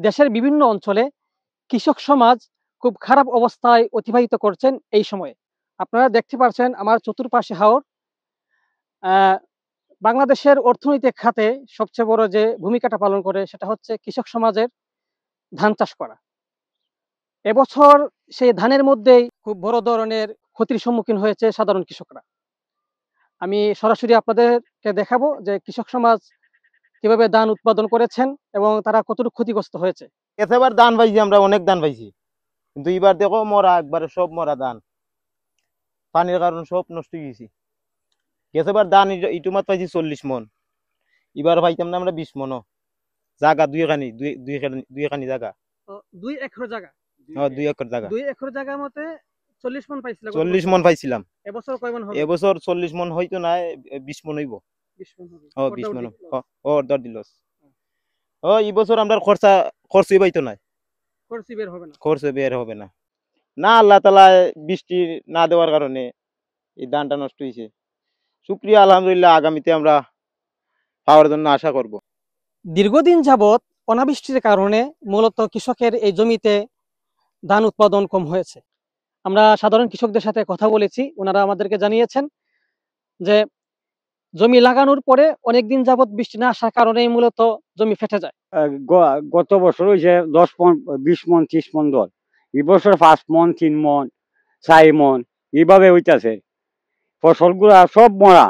দেশের বিভিন্ন অঞ্চলে কৃষক সমাজ খুব খারাপ অবস্থায় অতিবাহিত করছেন এই সময়ে। আপনারা দেখতে পাচ্ছেন আমার চতুর্পাশে হাওর। বাংলাদেশের অর্থনৈতিক খাতে সবচেয়ে বড় যে ভূমিকাটা পালন করে সেটা হচ্ছে কৃষক সমাজের ধান চাষ করা। এবছর সেই ধানের মধ্যেই খুব বড় ধরনের ক্ষতির সম্মুখীন হয়েছে সাধারণ কৃষকরা। আমি সরাসরি আপনাদেরকে দেখাবো যে কৃষক সমাজ কিভাবে ধান উৎপাদন করেছেন এবং তারা কতটুকু ক্ষতিগ্রস্ত হয়েছে। এবার ধান পাইছি, আমরা অনেক ধান পাইছি, কিন্তু এবার দেখো মরা, একবারে সব মরা ধান, পানির কারণে সব নষ্ট হয়ে গেছি। গেছেবার ধান ইটুমাত পাইছি 40 মন, এবার পাইতাম না আমরা 20 মনও। জায়গা দুই খানি জায়গা, 2 একর জায়গা, 2 একর জায়গা, 2 একর জায়গার মতে 40 মন পাইছিলাম। 40 মন পাইছিলাম। এবছর কয় মন হবে? এবছর 40 মন হয়তো না, 20 মন হইব। 20 মন হবে। 20 মন অর্ডার দিল। এই বছর আমরা খরচই পাইতো না, খরচই বের হবে না, খরচ বের হবে না। না, আল্লাহ তাআলা বৃষ্টি না দেওয়ার কারণে এই ধানটা নষ্ট হয়েছে। শুকরিয়া, আলহামদুলিল্লাহ, আগামীতে আমরা পাওয়ার জন্য আশা করব। দীর্ঘদিন যাবৎ অনাবৃষ্টির কারণে মূলত কৃষকের এই জমিতে ধান উৎপাদন কম হয়েছে। আমরা সাধারণ কৃষকদের সাথে কথা বলেছি, ওনারা আমাদেরকে জানিয়েছেন যে জমি লাগানোর পরে অনেকদিন যাবৎ বৃষ্টি না আসার কারণে মূলত জমি ফেটে যায়। গত বছর হয়েছে 10 মন, 20 মন, 30 মন দর। এই বছর 5 মন, 3 মন, 4 মন এইভাবে হইতাছে। ফসলগুলা সব মরা।